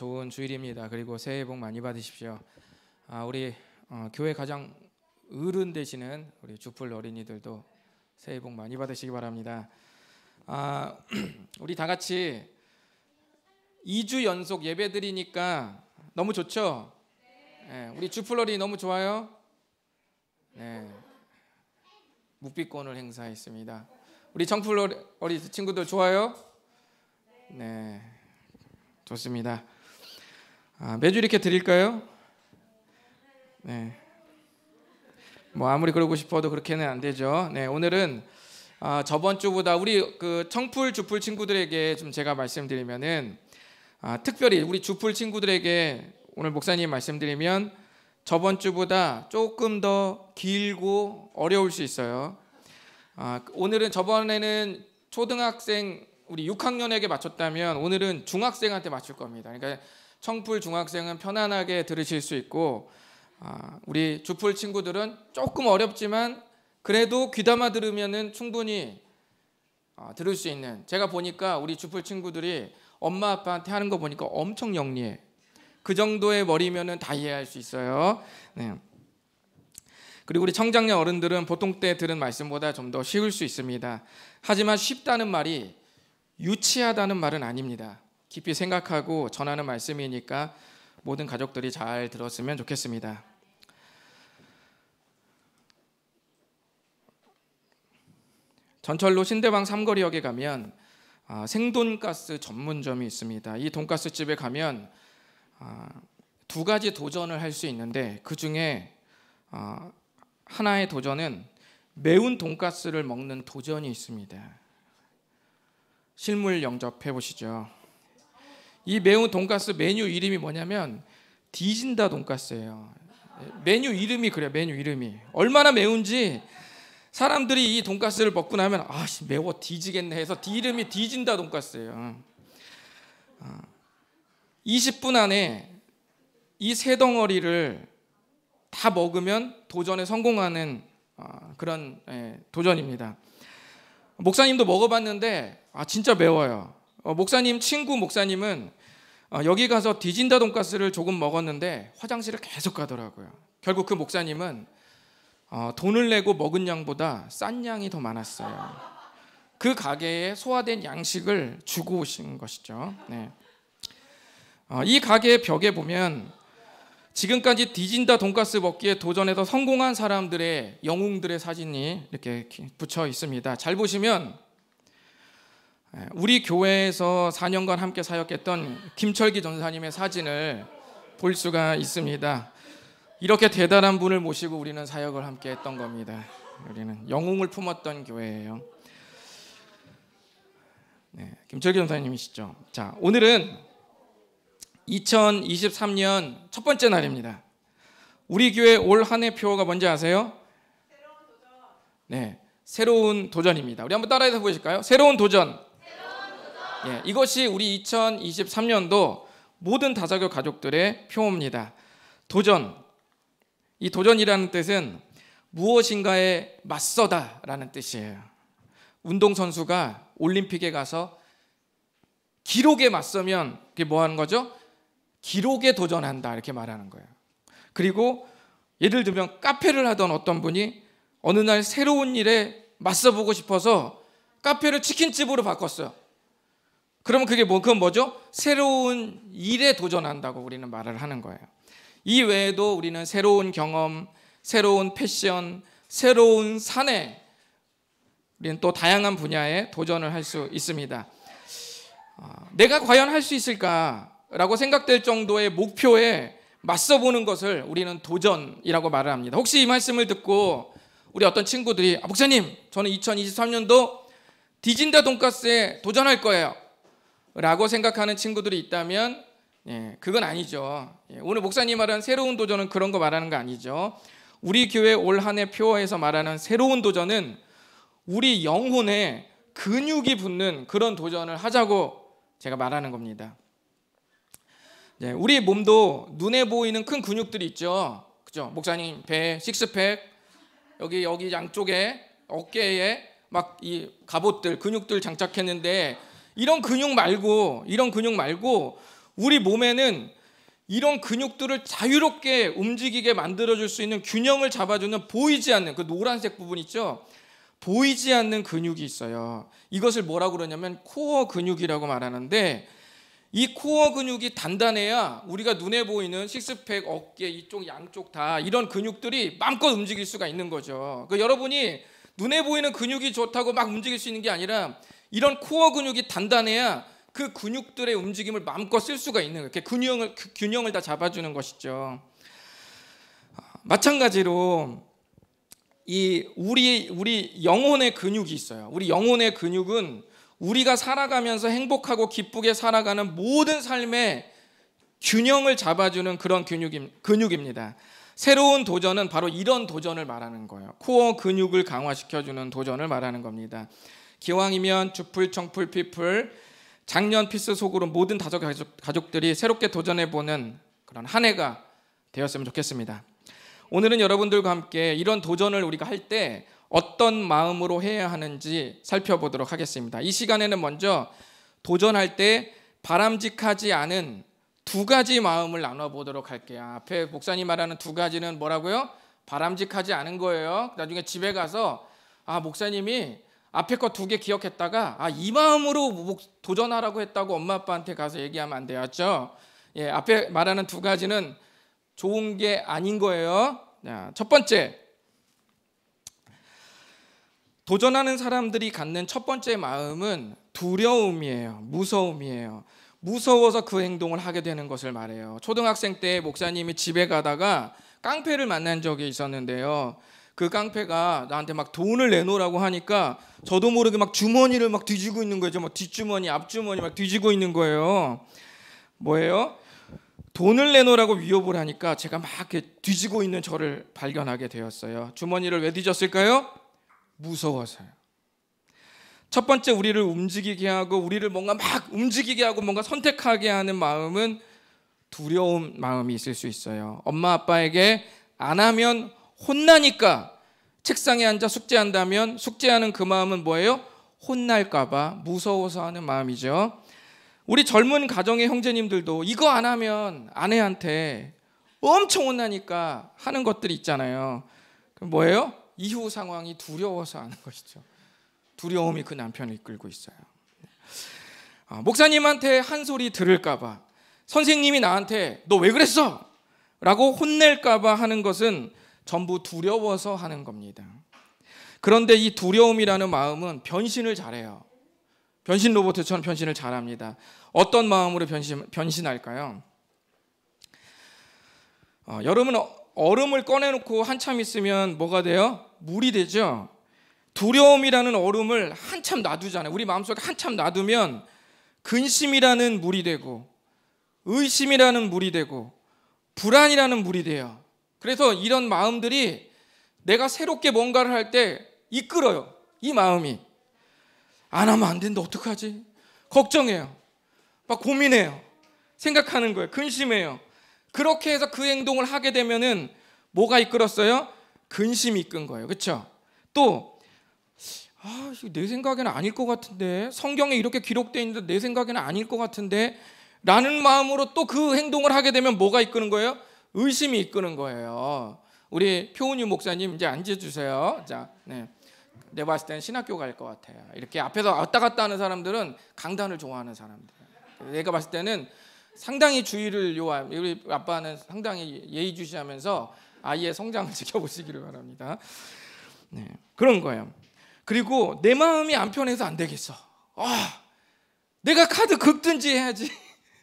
좋은 주일입니다. 그리고 새해 복 많이 받으십시오. 우리 교회 가장 어른 되시는 우리 주풀 어린이들도 새해 복 많이 받으시기 바랍니다. 우리 다 같이 2주 연속 예배 드리니까 너무 좋죠? 네, 우리 주풀 어린이 너무 좋아요? 네, 묵비권을 행사했습니다. 우리 청풀 어린이 친구들 좋아요? 네, 좋습니다. 매주 이렇게 드릴까요? 네. 뭐 아무리 그러고 싶어도 그렇게는 안 되죠. 네, 오늘은 저번 주보다 우리 그 청풀 주풀 친구들에게 좀 제가 말씀드리면은 특별히 우리 주풀 친구들에게 오늘 목사님 말씀드리면 저번 주보다 조금 더 길고 어려울 수 있어요. 오늘은 저번에는 초등학생 우리 6학년에게 맞췄다면 오늘은 중학생한테 맞출 겁니다. 그러니까 청풀 중학생은 편안하게 들으실 수 있고 우리 주풀 친구들은 조금 어렵지만 그래도 귀담아 들으면은 충분히 들을 수 있는. 제가 보니까 우리 주풀 친구들이 엄마 아빠한테 하는 거 보니까 엄청 영리해. 그 정도의 머리면은 다 이해할 수 있어요. 네. 그리고 우리 청장년 어른들은 보통 때 들은 말씀보다 좀 더 쉬울 수 있습니다. 하지만 쉽다는 말이 유치하다는 말은 아닙니다. 깊이 생각하고 전하는 말씀이니까 모든 가족들이 잘 들었으면 좋겠습니다. 전철로 신대방 삼거리역에 가면 생돈가스 전문점이 있습니다. 이 돈가스 집에 가면 두 가지 도전을 할 수 있는데 그 중에 하나의 도전은 매운 돈가스를 먹는 도전이 있습니다. 실물 영접해 보시죠. 이 매운 돈가스 메뉴 이름이 뭐냐면 뒤진다 돈가스예요. 메뉴 이름이 그래요. 메뉴 이름이 얼마나 매운지 사람들이 이 돈가스를 먹고 나면 매워 뒤지겠네 해서 이름이 뒤진다 돈가스예요. 20분 안에 이 세 덩어리를 다 먹으면 도전에 성공하는 그런 도전입니다. 목사님도 먹어봤는데 진짜 매워요. 목사님 친구 목사님은 여기 가서 뒤진다 돈가스를 조금 먹었는데 화장실을 계속 가더라고요. 결국 그 목사님은 돈을 내고 먹은 양보다 싼 양이 더 많았어요. 그 가게에 소화된 양식을 주고 오신 것이죠. 네. 이 가게의 벽에 보면 지금까지 뒤진다 돈가스 먹기에 도전해서 성공한 사람들의 영웅들의 사진이 이렇게 붙여 있습니다. 잘 보시면 우리 교회에서 4년간 함께 사역했던 김철기 전사님의 사진을 볼 수가 있습니다. 이렇게 대단한 분을 모시고 우리는 사역을 함께 했던 겁니다. 우리는 영웅을 품었던 교회예요. 네, 김철기 전사님이시죠. 자, 오늘은 2023년 첫 번째 날입니다. 우리 교회 올 한 해 표어가 뭔지 아세요? 새로운 도전. 네, 새로운 도전입니다. 우리 한번 따라해서 보실까요? 새로운 도전. 예, 이것이 우리 2023년도 모든 다사교 가족들의 표어입니다. 도전. 이 도전이라는 뜻은 무엇인가에 맞서다라는 뜻이에요. 운동선수가 올림픽에 가서 기록에 맞서면 그게 뭐 하는 거죠? 기록에 도전한다 이렇게 말하는 거예요. 그리고 예를 들면 카페를 하던 어떤 분이 어느 날 새로운 일에 맞서보고 싶어서 카페를 치킨집으로 바꿨어요. 그러면 그건 뭐죠? 새로운 일에 도전한다고 우리는 말을 하는 거예요. 이 외에도 우리는 새로운 경험, 새로운 패션, 새로운 사내 우리는 또 다양한 분야에 도전을 할 수 있습니다. 내가 과연 할 수 있을까라고 생각될 정도의 목표에 맞서보는 것을 우리는 도전이라고 말을 합니다. 혹시 이 말씀을 듣고 우리 어떤 친구들이 목사님 저는 2023년도 뒤진다 돈가스에 도전할 거예요 라고 생각하는 친구들이 있다면 그건 아니죠. 오늘 목사님 말하는 새로운 도전은 그런 거 말하는 거 아니죠. 우리 교회 올 한 해 표어에서 말하는 새로운 도전은 우리 영혼에 근육이 붙는 그런 도전을 하자고 제가 말하는 겁니다. 우리 몸도 눈에 보이는 큰 근육들이 있죠. 그죠? 목사님 배, 식스팩, 여기 양쪽에 어깨에 막 이 갑옷들, 근육들 장착했는데 이런 근육 말고 우리 몸에는 이런 근육들을 자유롭게 움직이게 만들어줄 수 있는 균형을 잡아주는 보이지 않는 그 노란색 부분 있죠? 보이지 않는 근육이 있어요. 이것을 뭐라고 그러냐면 코어 근육이라고 말하는데, 이 코어 근육이 단단해야 우리가 눈에 보이는 식스팩, 어깨 이쪽 양쪽 다 이런 근육들이 마음껏 움직일 수가 있는 거죠. 그러니까 여러분이 눈에 보이는 근육이 좋다고 막 움직일 수 있는 게 아니라 이런 코어 근육이 단단해야 그 근육들의 움직임을 마음껏 쓸 수가 있는 거예요. 균형을 다 잡아주는 것이죠. 마찬가지로 우리 영혼의 근육이 있어요. 우리 영혼의 근육은 우리가 살아가면서 행복하고 기쁘게 살아가는 모든 삶의 균형을 잡아주는 그런 근육입니다. 새로운 도전은 바로 이런 도전을 말하는 거예요. 코어 근육을 강화시켜주는 도전을 말하는 겁니다. 기왕이면 주풀, 청풀, 피풀, 작년 피스 속으로 모든 다섯 가족들이 새롭게 도전해보는 그런 한 해가 되었으면 좋겠습니다. 오늘은 여러분들과 함께 이런 도전을 우리가 할 때 어떤 마음으로 해야 하는지 살펴보도록 하겠습니다. 이 시간에는 먼저 도전할 때 바람직하지 않은 두 가지 마음을 나눠보도록 할게요. 앞에 목사님 말하는 두 가지는 뭐라고요? 바람직하지 않은 거예요. 나중에 집에 가서 목사님이 앞에 거 두 개 기억했다가 이 마음으로 도전하라고 했다고 엄마 아빠한테 가서 얘기하면 안 돼요. 맞죠? 예, 앞에 말하는 두 가지는 좋은 게 아닌 거예요. 자, 첫 번째, 도전하는 사람들이 갖는 첫 번째 마음은 두려움이에요. 무서움이에요. 무서워서 그 행동을 하게 되는 것을 말해요. 초등학생 때 목사님이 집에 가다가 깡패를 만난 적이 있었는데요. 그 깡패가 나한테 막 돈을 내놓으라고 하니까 저도 모르게 막 주머니를 막 뒤지고 있는 거죠. 막 뒷주머니, 앞주머니 막 뒤지고 있는 거예요. 뭐예요? 돈을 내놓으라고 위협을 하니까 제가 막 이렇게 뒤지고 있는 저를 발견하게 되었어요. 주머니를 왜 뒤졌을까요? 무서워서요. 첫 번째, 우리를 움직이게 하고 우리를 뭔가 막 움직이게 하고 뭔가 선택하게 하는 마음은 두려움 마음이 있을 수 있어요. 엄마 아빠에게 안 하면 혼나니까 책상에 앉아 숙제한다면 숙제하는 그 마음은 뭐예요? 혼날까 봐 무서워서 하는 마음이죠. 우리 젊은 가정의 형제님들도 이거 안 하면 아내한테 엄청 혼나니까 하는 것들이 있잖아요. 그럼 뭐예요? 이후 상황이 두려워서 하는 것이죠. 두려움이 그 남편을 이끌고 있어요. 목사님한테 한 소리 들을까 봐, 선생님이 나한테 너 왜 그랬어? 라고 혼낼까 봐 하는 것은 전부 두려워서 하는 겁니다. 그런데 이 두려움이라는 마음은 변신을 잘해요. 변신 로봇처럼 변신을 잘합니다. 어떤 마음으로 변신할까요? 여름은 얼음을 꺼내놓고 한참 있으면 뭐가 돼요? 물이 되죠. 두려움이라는 얼음을 한참 놔두잖아요. 우리 마음속에 한참 놔두면 근심이라는 물이 되고 의심이라는 물이 되고 불안이라는 물이 돼요. 그래서 이런 마음들이 내가 새롭게 뭔가를 할 때 이끌어요. 이 마음이 안 하면 안 된다, 어떡하지? 걱정해요. 막 고민해요. 생각하는 거예요. 근심해요. 그렇게 해서 그 행동을 하게 되면은 뭐가 이끌었어요? 근심이 이끈 거예요. 그렇죠? 또 내 생각에는 아닐 것 같은데, 성경에 이렇게 기록되어 있는데 내 생각에는 아닐 것 같은데 라는 마음으로 또 그 행동을 하게 되면 뭐가 이끄는 거예요? 의심이 이끄는 거예요. 우리 표은유 목사님 이제 앉아주세요. 자, 네. 내가 봤을 때는 신학교 갈 것 같아요. 이렇게 앞에서 왔다 갔다 하는 사람들은 강단을 좋아하는 사람들. 내가 봤을 때는 상당히 주의를 요한, 우리 아빠는 상당히 예의주시하면서 아이의 성장을 지켜보시기를 바랍니다. 네, 그런 거예요. 그리고 내 마음이 안 편해서 안 되겠어. 내가 카드 긁든지 해야지.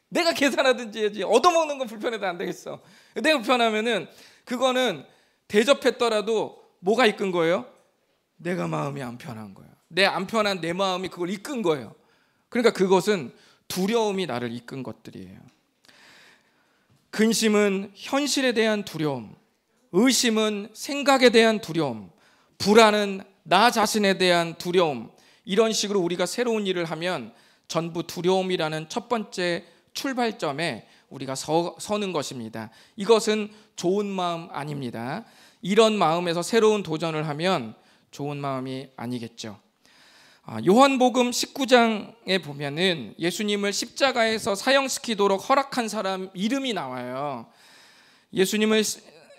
내가 계산하든지 해야지. 얻어먹는 건 불편해도 안 되겠어. 내가 불편하면은 그거는 대접했더라도 뭐가 이끈 거예요? 내가 마음이 안 편한 거예요. 내 안 편한 내 마음이 그걸 이끈 거예요. 그러니까 그것은 두려움이 나를 이끈 것들이에요. 근심은 현실에 대한 두려움, 의심은 생각에 대한 두려움, 불안은 나 자신에 대한 두려움, 이런 식으로 우리가 새로운 일을 하면 전부 두려움이라는 첫 번째 출발점에 우리가 서는 것입니다. 이것은 좋은 마음 아닙니다. 이런 마음에서 새로운 도전을 하면 좋은 마음이 아니겠죠. 요한복음 19장에 보면은 예수님을 십자가에서 사형시키도록 허락한 사람 이름이 나와요. 예수님을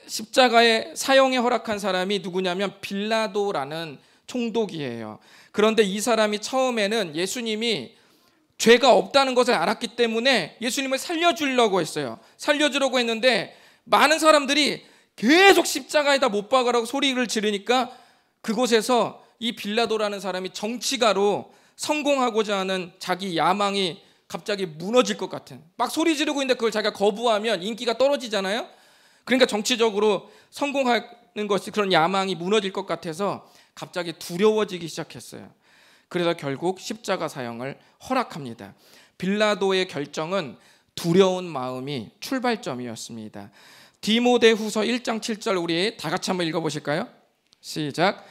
십자가에 사형에 허락한 사람이 누구냐면 빌라도라는 총독이에요. 그런데 이 사람이 처음에는 예수님이 죄가 없다는 것을 알았기 때문에 예수님을 살려주려고 했어요. 살려주려고 했는데 많은 사람들이 계속 십자가에다 못 박으라고 소리를 지르니까 그곳에서 이 빌라도라는 사람이 정치가로 성공하고자 하는 자기 야망이 갑자기 무너질 것 같은, 막 소리 지르고 있는데 그걸 자기가 거부하면 인기가 떨어지잖아요. 그러니까 정치적으로 성공하는 것이, 그런 야망이 무너질 것 같아서 갑자기 두려워지기 시작했어요. 그래서 결국 십자가 사형을 허락합니다. 빌라도의 결정은 두려운 마음이 출발점이었습니다. 디모데후서 1장 7절 우리 다 같이 한번 읽어보실까요? 시작.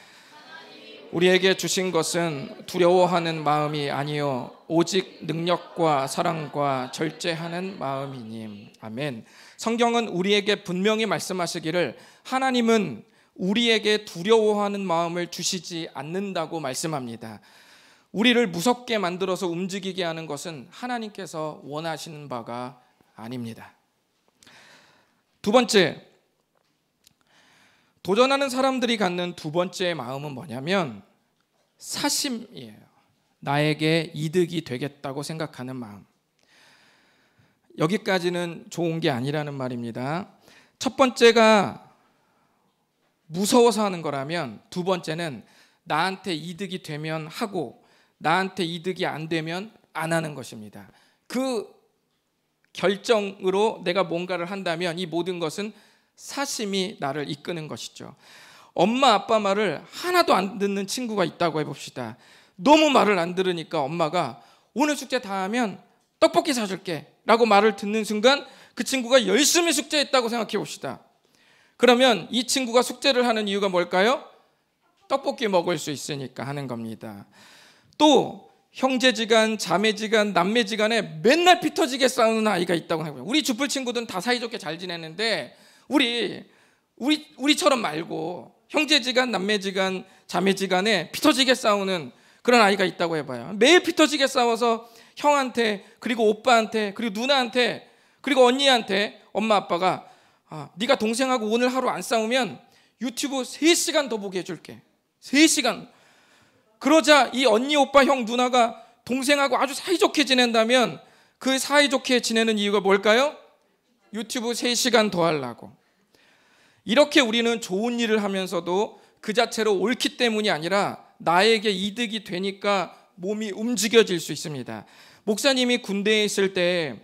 우리에게 주신 것은 두려워하는 마음이 아니요 오직 능력과 사랑과 절제하는 마음이니. 아멘. 성경은 우리에게 분명히 말씀하시기를 하나님은 우리에게 두려워하는 마음을 주시지 않는다고 말씀합니다. 우리를 무섭게 만들어서 움직이게 하는 것은 하나님께서 원하시는 바가 아닙니다. 두 번째, 도전하는 사람들이 갖는 두 번째 마음은 뭐냐면 사심이에요. 나에게 이득이 되겠다고 생각하는 마음. 여기까지는 좋은 게 아니라는 말입니다. 첫 번째가 무서워서 하는 거라면 두 번째는 나한테 이득이 되면 하고 나한테 이득이 안 되면 안 하는 것입니다. 그 결정으로 내가 뭔가를 한다면 이 모든 것은 사심이 나를 이끄는 것이죠. 엄마 아빠 말을 하나도 안 듣는 친구가 있다고 해봅시다. 너무 말을 안 들으니까 엄마가 오늘 숙제 다 하면 떡볶이 사줄게 라고 말을 듣는 순간 그 친구가 열심히 숙제했다고 생각해 봅시다. 그러면 이 친구가 숙제를 하는 이유가 뭘까요? 떡볶이 먹을 수 있으니까 하는 겁니다. 또 형제지간, 자매지간, 남매지간에 맨날 피 터지게 싸우는 아이가 있다고 해요. 우리 주플 친구들은 다 사이좋게 잘 지내는데 우리처럼 말고 형제지간, 남매지간, 자매지간에 피 터지게 싸우는 그런 아이가 있다고 해봐요. 매일 피 터지게 싸워서 형한테, 그리고 오빠한테, 그리고 누나한테, 그리고 언니한테 엄마 아빠가 네가 동생하고 오늘 하루 안 싸우면 유튜브 3시간 더 보게 해줄게. 3시간. 그러자 이 언니, 오빠, 형, 누나가 동생하고 아주 사이좋게 지낸다면 그 사이좋게 지내는 이유가 뭘까요? 유튜브 3시간 더 하려고. 이렇게 우리는 좋은 일을 하면서도 그 자체로 옳기 때문이 아니라 나에게 이득이 되니까 몸이 움직여질 수 있습니다. 목사님이 군대에 있을 때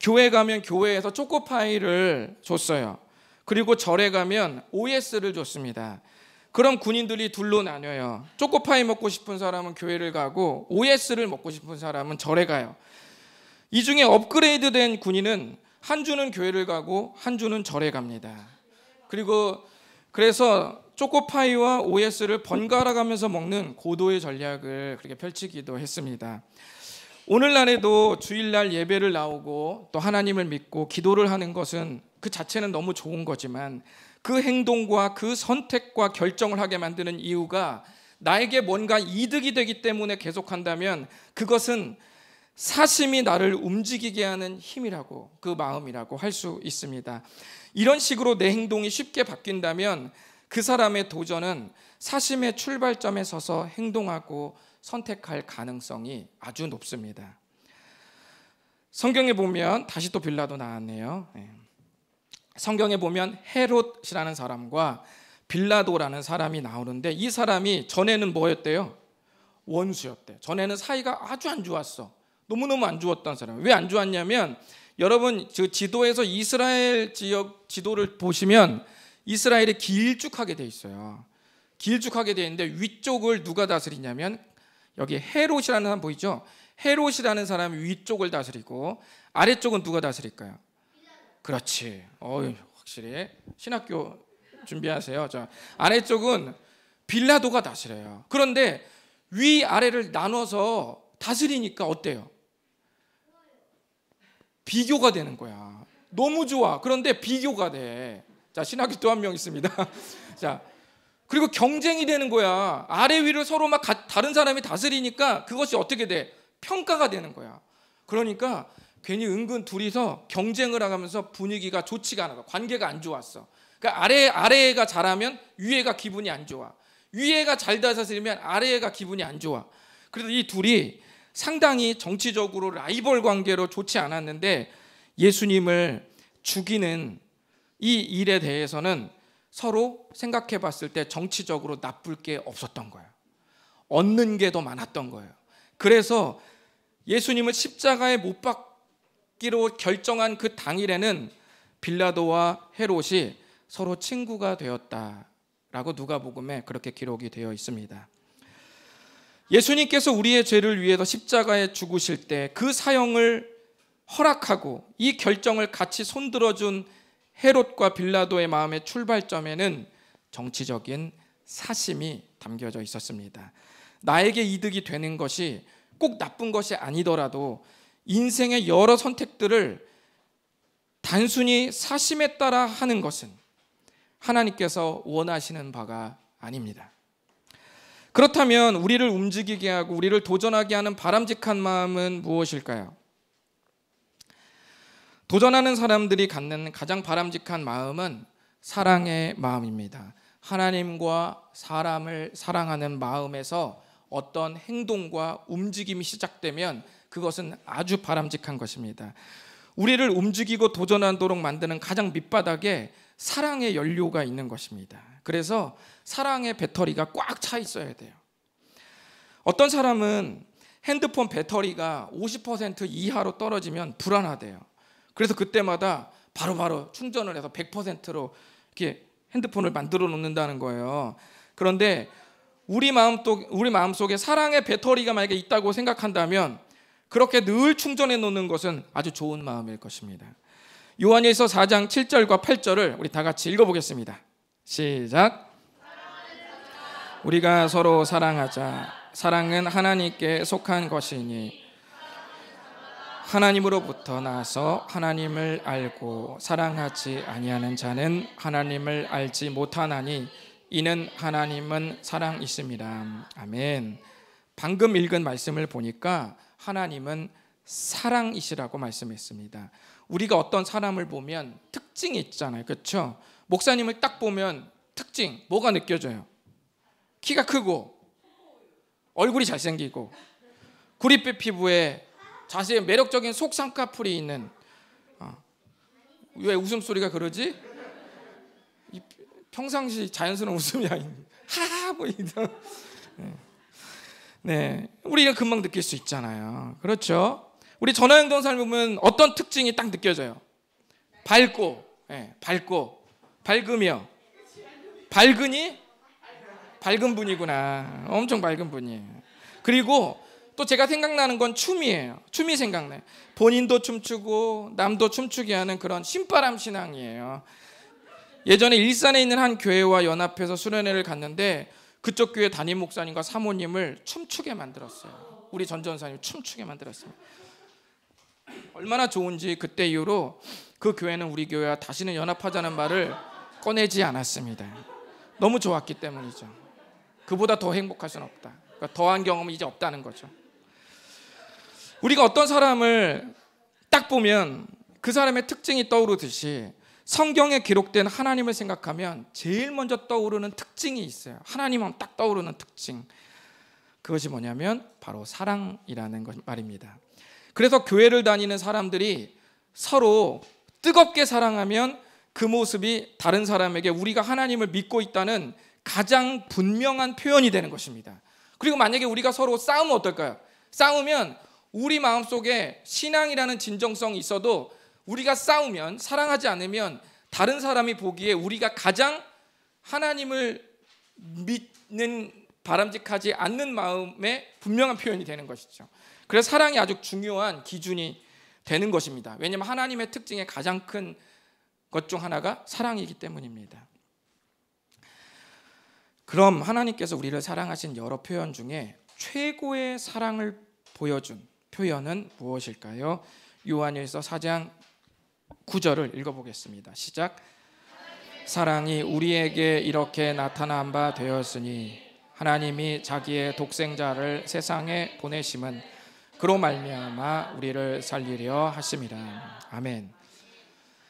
교회 가면 교회에서 초코파이를 줬어요. 그리고 절에 가면 OS를 줬습니다. 그럼 군인들이 둘로 나뉘어요. 초코파이 먹고 싶은 사람은 교회를 가고 OS를 먹고 싶은 사람은 절에 가요. 이 중에 업그레이드된 군인은 한 주는 교회를 가고 한 주는 절에 갑니다. 그래서 초코파이와 OS를 번갈아 가면서 먹는 고도의 전략을 그렇게 펼치기도 했습니다. 오늘날에도 주일날 예배를 나오고 또 하나님을 믿고 기도를 하는 것은 그 자체는 너무 좋은 거지만 그 행동과 그 선택과 결정을 하게 만드는 이유가 나에게 뭔가 이득이 되기 때문에 계속한다면 그것은 사심이 나를 움직이게 하는 힘이라고, 그 마음이라고 할 수 있습니다. 이런 식으로 내 행동이 쉽게 바뀐다면 그 사람의 도전은 사심의 출발점에 서서 행동하고 선택할 가능성이 아주 높습니다. 성경에 보면 다시 또 빌라도 나왔네요. 성경에 보면 헤롯이라는 사람과 빌라도라는 사람이 나오는데 이 사람이 전에는 뭐였대요? 원수였대요. 전에는 사이가 아주 안 좋았어. 너무너무 안 좋았던 사람. 왜 안 좋았냐면 여러분 그 지도에서 이스라엘 지역 지도를 보시면 이스라엘이 길쭉하게 돼 있어요. 길쭉하게 돼 있는데 위쪽을 누가 다스리냐면 여기 헤롯이라는 사람 보이죠? 헤롯이라는 사람이 위쪽을 다스리고 아래쪽은 누가 다스릴까요? 그렇지. 확실히 신학교 준비하세요. 자, 아래쪽은 빌라도가 다스려요. 그런데 위 아래를 나눠서 다스리니까 어때요? 비교가 되는 거야. 너무 좋아. 그런데 비교가 돼. 자, 신학교 또 한 명 있습니다. 자, 그리고 경쟁이 되는 거야. 아래 위를 서로 막 다른 사람이 다스리니까 그것이 어떻게 돼? 평가가 되는 거야. 그러니까 괜히 은근 둘이서 경쟁을 하면서 분위기가 좋지가 않아. 관계가 안 좋았어. 그러니까 아래가 잘하면 위에가 기분이 안 좋아. 위에가 잘 다스리면 아래가 기분이 안 좋아. 그래서 이 둘이 상당히 정치적으로 라이벌 관계로 좋지 않았는데 예수님을 죽이는 이 일에 대해서는 서로 생각해 봤을 때 정치적으로 나쁠 게 없었던 거예요. 얻는 게 더 많았던 거예요. 그래서 예수님을 십자가에 못 박기로 결정한 그 당일에는 빌라도와 헤롯이 서로 친구가 되었다라고 누가복음에 그렇게 기록이 되어 있습니다. 예수님께서 우리의 죄를 위해서 십자가에 죽으실 때 그 사형을 허락하고 이 결정을 같이 손들어준 헤롯과 빌라도의 마음의 출발점에는 정치적인 사심이 담겨져 있었습니다. 나에게 이득이 되는 것이 꼭 나쁜 것이 아니더라도 인생의 여러 선택들을 단순히 사심에 따라 하는 것은 하나님께서 원하시는 바가 아닙니다. 그렇다면 우리를 움직이게 하고 우리를 도전하게 하는 바람직한 마음은 무엇일까요? 도전하는 사람들이 갖는 가장 바람직한 마음은 사랑의 마음입니다. 하나님과 사람을 사랑하는 마음에서 어떤 행동과 움직임이 시작되면 그것은 아주 바람직한 것입니다. 우리를 움직이고 도전하도록 만드는 가장 밑바닥에 사랑의 연료가 있는 것입니다. 그래서 사랑의 배터리가 꽉 차 있어야 돼요. 어떤 사람은 핸드폰 배터리가 50% 이하로 떨어지면 불안하대요. 그래서 그때마다 바로바로 충전을 해서 100%로 이렇게 핸드폰을 만들어 놓는다는 거예요. 그런데 우리 마음속에 사랑의 배터리가 만약에 있다고 생각한다면 그렇게 늘 충전해 놓는 것은 아주 좋은 마음일 것입니다. 요한일서 4장 7절과 8절을 우리 다 같이 읽어보겠습니다. 시작. 우리가 서로 사랑하자. 사랑은 하나님께 속한 것이니 하나님으로부터 나서 하나님을 알고 사랑하지 아니하는 자는 하나님을 알지 못하나니 이는 하나님은 사랑이심이라. 아멘. 방금 읽은 말씀을 보니까 하나님은 사랑이시라고 말씀했습니다. 우리가 어떤 사람을 보면 특징이 있잖아요. 그렇죠? 목사님을 딱 보면 특징 뭐가 느껴져요? 키가 크고 얼굴이 잘생기고 구릿빛 피부에 자세히 매력적인 속 쌍꺼풀이 있는 왜 웃음소리가 그러지? 평상시 자연스러운 웃음이 아닌데 하하 뭐 이런 네, 우리가 금방 느낄 수 있잖아요. 그렇죠? 우리 전화영동 삶은 어떤 특징이 딱 느껴져요? 밝고, 네, 밝고, 밝으며, 밝으니 밝은 분이구나. 엄청 밝은 분이에요. 그리고 또 제가 생각나는 건 춤이에요. 춤이 생각나요. 본인도 춤추고 남도 춤추게 하는 그런 신바람 신앙이에요. 예전에 일산에 있는 한 교회와 연합해서 수련회를 갔는데 그쪽 교회 담임 목사님과 사모님을 춤추게 만들었어요. 우리 전전사님 춤추게 만들었습니다. 얼마나 좋은지 그때 이후로 그 교회는 우리 교회와 다시는 연합하자는 말을 꺼내지 않았습니다. 너무 좋았기 때문이죠. 그보다 더 행복할 수는 없다. 그러니까 더한 경험은 이제 없다는 거죠. 우리가 어떤 사람을 딱 보면 그 사람의 특징이 떠오르듯이 성경에 기록된 하나님을 생각하면 제일 먼저 떠오르는 특징이 있어요. 하나님 하면 딱 떠오르는 특징. 그것이 뭐냐면 바로 사랑이라는 말입니다. 그래서 교회를 다니는 사람들이 서로 뜨겁게 사랑하면 그 모습이 다른 사람에게 우리가 하나님을 믿고 있다는 가장 분명한 표현이 되는 것입니다. 그리고 만약에 우리가 서로 싸우면 어떨까요? 싸우면 우리 마음속에 신앙이라는 진정성이 있어도 우리가 싸우면 사랑하지 않으면 다른 사람이 보기에 우리가 가장 하나님을 믿는 바람직하지 않는 마음의 분명한 표현이 되는 것이죠. 그래서 사랑이 아주 중요한 기준이 되는 것입니다. 왜냐하면 하나님의 특징의 가장 큰 것 중 하나가 사랑이기 때문입니다. 그럼 하나님께서 우리를 사랑하신 여러 표현 중에 최고의 사랑을 보여준 표현은 무엇일까요? 요한일서 4장 9절을 읽어보겠습니다. 시작. 사랑이 우리에게 이렇게 나타난 바 되었으니 하나님이 자기의 독생자를 세상에 보내심은 그로 말미암아 우리를 살리려 하심이라. 아멘.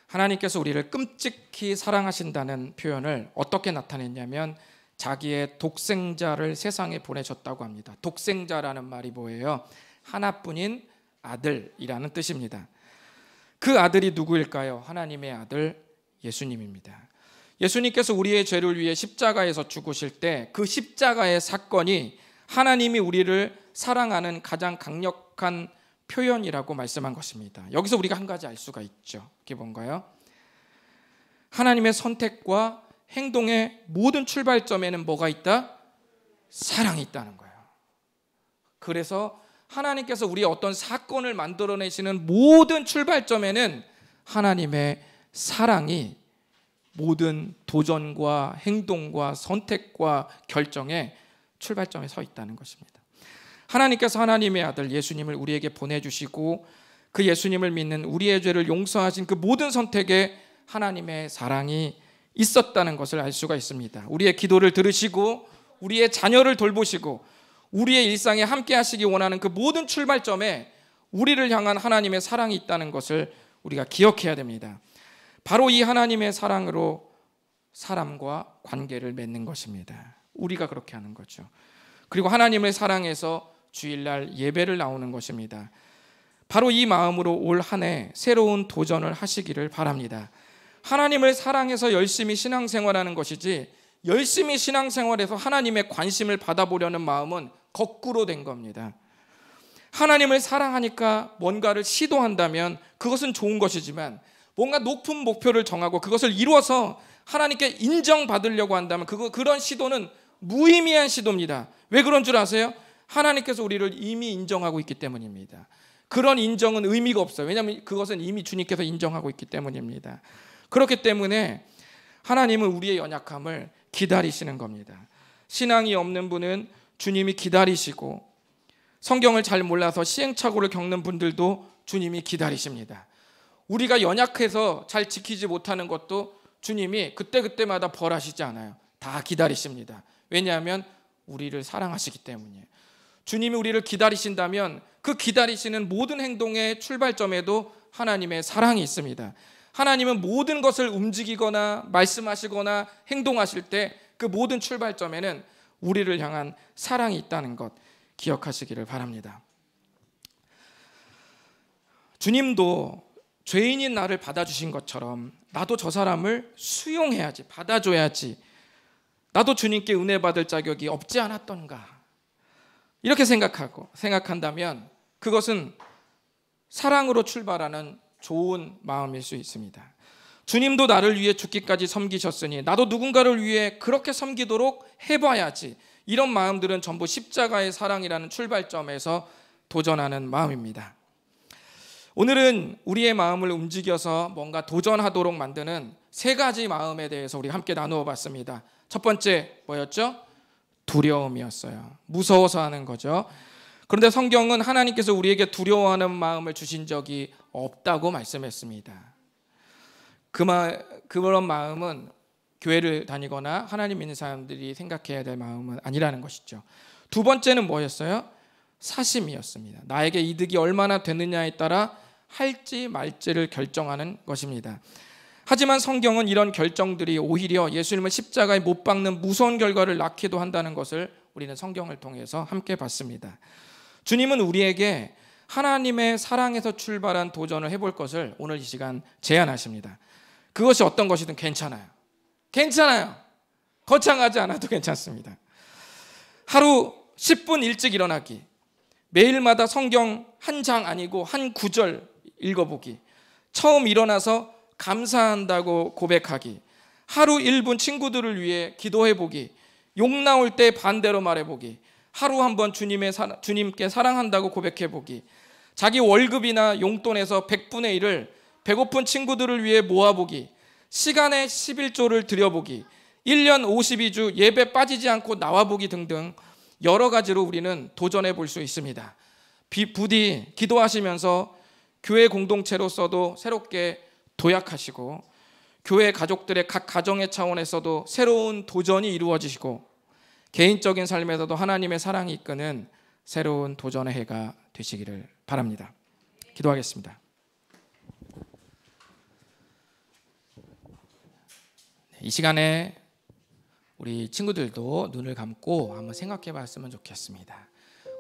하나님께서 우리를 끔찍히 사랑하신다는 표현을 어떻게 나타냈냐면 자기의 독생자를 세상에 보내셨다고 합니다. 독생자라는 말이 뭐예요? 하나뿐인 아들이라는 뜻입니다. 그 아들이 누구일까요? 하나님의 아들 예수님입니다. 예수님께서 우리의 죄를 위해 십자가에서 죽으실 때 그 십자가의 사건이 하나님이 우리를 사랑하는 가장 강력한 표현이라고 말씀한 것입니다. 여기서 우리가 한 가지 알 수가 있죠. 그게 뭔가요? 하나님의 선택과 행동의 모든 출발점에는 뭐가 있다? 사랑이 있다는 거예요. 그래서 하나님께서 우리의 어떤 사건을 만들어내시는 모든 출발점에는 하나님의 사랑이 모든 도전과 행동과 선택과 결정의 출발점에 서 있다는 것입니다. 하나님께서 하나님의 아들 예수님을 우리에게 보내주시고 그 예수님을 믿는 우리의 죄를 용서하신 그 모든 선택에 하나님의 사랑이 있었다는 것을 알 수가 있습니다. 우리의 기도를 들으시고 우리의 자녀를 돌보시고 우리의 일상에 함께 하시기 원하는 그 모든 출발점에 우리를 향한 하나님의 사랑이 있다는 것을 우리가 기억해야 됩니다. 바로 이 하나님의 사랑으로 사람과 관계를 맺는 것입니다. 우리가 그렇게 하는 거죠. 그리고 하나님을 사랑해서 주일날 예배를 나오는 것입니다. 바로 이 마음으로 올 한 해 새로운 도전을 하시기를 바랍니다. 하나님을 사랑해서 열심히 신앙생활하는 것이지 열심히 신앙생활해서 하나님의 관심을 받아보려는 마음은 거꾸로 된 겁니다. 하나님을 사랑하니까 뭔가를 시도한다면 그것은 좋은 것이지만 뭔가 높은 목표를 정하고 그것을 이루어서 하나님께 인정받으려고 한다면 그런 시도는 무의미한 시도입니다. 왜 그런 줄 아세요? 하나님께서 우리를 이미 인정하고 있기 때문입니다. 그런 인정은 의미가 없어요. 왜냐하면 그것은 이미 주님께서 인정하고 있기 때문입니다. 그렇기 때문에 하나님은 우리의 연약함을 기다리시는 겁니다. 신앙이 없는 분은 주님이 기다리시고 성경을 잘 몰라서 시행착오를 겪는 분들도 주님이 기다리십니다. 우리가 연약해서 잘 지키지 못하는 것도 주님이 그때그때마다 벌하시지 않아요. 다 기다리십니다. 왜냐하면 우리를 사랑하시기 때문이에요. 주님이 우리를 기다리신다면 그 기다리시는 모든 행동의 출발점에도 하나님의 사랑이 있습니다. 하나님은 모든 것을 움직이거나 말씀하시거나 행동하실 때 그 모든 출발점에는 우리를 향한 사랑이 있다는 것 기억하시기를 바랍니다. 주님도 죄인인 나를 받아주신 것처럼 나도 저 사람을 수용해야지, 받아줘야지, 나도 주님께 은혜 받을 자격이 없지 않았던가 이렇게 생각한다면 그것은 사랑으로 출발하는 좋은 마음일 수 있습니다. 주님도 나를 위해 죽기까지 섬기셨으니 나도 누군가를 위해 그렇게 섬기도록 해봐야지, 이런 마음들은 전부 십자가의 사랑이라는 출발점에서 도전하는 마음입니다. 오늘은 우리의 마음을 움직여서 뭔가 도전하도록 만드는 세 가지 마음에 대해서 우리 함께 나누어 봤습니다. 첫 번째 뭐였죠? 두려움이었어요. 무서워서 하는 거죠. 그런데 성경은 하나님께서 우리에게 두려워하는 마음을 주신 적이 없다고 말씀했습니다. 그런 마음은 교회를 다니거나 하나님 믿는 사람들이 생각해야 될 마음은 아니라는 것이죠. 두 번째는 뭐였어요? 사심이었습니다. 나에게 이득이 얼마나 되느냐에 따라 할지 말지를 결정하는 것입니다. 하지만 성경은 이런 결정들이 오히려 예수님을 십자가에 못 박는 무서운 결과를 낳기도 한다는 것을 우리는 성경을 통해서 함께 봤습니다. 주님은 우리에게 하나님의 사랑에서 출발한 도전을 해볼 것을 오늘 이 시간 제안하십니다. 그것이 어떤 것이든 괜찮아요. 거창하지 않아도 괜찮습니다. 하루 10분 일찍 일어나기, 매일마다 성경 한 장 아니고 한 구절 읽어보기, 처음 일어나서 감사한다고 고백하기, 하루 1분 친구들을 위해 기도해보기, 욕 나올 때 반대로 말해보기, 하루 한번 주님께 사랑한다고 고백해보기, 자기 월급이나 용돈에서 100분의 1을 배고픈 친구들을 위해 모아보기, 시간의 11조를 들여보기, 1년 52주 예배 빠지지 않고 나와보기 등등 여러 가지로 우리는 도전해 볼 수 있습니다. 부디 기도하시면서 교회 공동체로서도 새롭게 도약하시고 교회 가족들의 각 가정의 차원에서도 새로운 도전이 이루어지시고 개인적인 삶에서도 하나님의 사랑이 이끄는 새로운 도전의 해가 되시기를 바랍니다. 기도하겠습니다. 이 시간에 우리 친구들도 눈을 감고 한번 생각해 봤으면 좋겠습니다.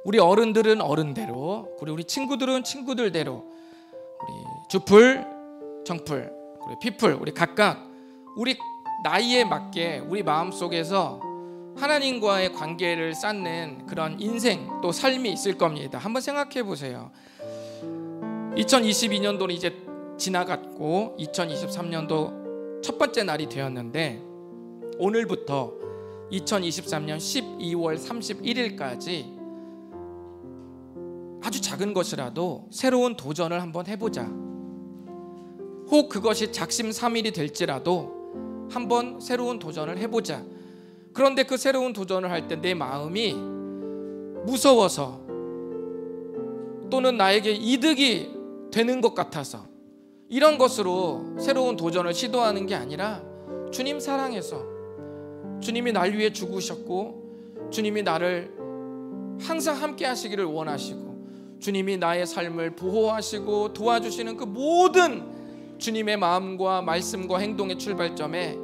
우리 어른들은 어른대로, 그리고 우리 친구들은 친구들대로, 우리 주풀, 정풀, 우리 피풀, 우리 각각 우리 나이에 맞게 우리 마음속에서 하나님과의 관계를 쌓는 그런 인생 또 삶이 있을 겁니다. 한번 생각해 보세요. 2022년도는 이제 지나갔고 2023년도 첫 번째 날이 되었는데, 오늘부터 2023년 12월 31일까지 아주 작은 것이라도 새로운 도전을 한번 해보자. 혹 그것이 작심삼일이 될지라도 한번 새로운 도전을 해보자. 그런데 그 새로운 도전을 할 때 내 마음이 무서워서 또는 나에게 이득이 되는 것 같아서 이런 것으로 새로운 도전을 시도하는 게 아니라, 주님 사랑해서 주님이 날 위해 죽으셨고 주님이 나를 항상 함께 하시기를 원하시고 주님이 나의 삶을 보호하시고 도와주시는 그 모든 주님의 마음과 말씀과 행동의 출발점에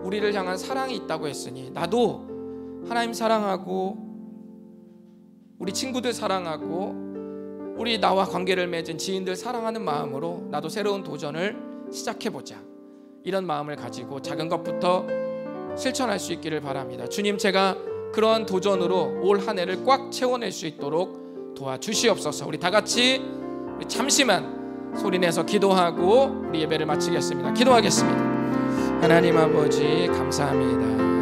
우리를 향한 사랑이 있다고 했으니, 나도 하나님 사랑하고 우리 친구들 사랑하고 우리 나와 관계를 맺은 지인들 사랑하는 마음으로 나도 새로운 도전을 시작해보자, 이런 마음을 가지고 작은 것부터 실천할 수 있기를 바랍니다. 주님, 제가 그러한 도전으로 올 한 해를 꽉 채워낼 수 있도록 도와주시옵소서. 우리 다 같이 잠시만 소리내서 기도하고 우리 예배를 마치겠습니다. 기도하겠습니다. 하나님 아버지 감사합니다.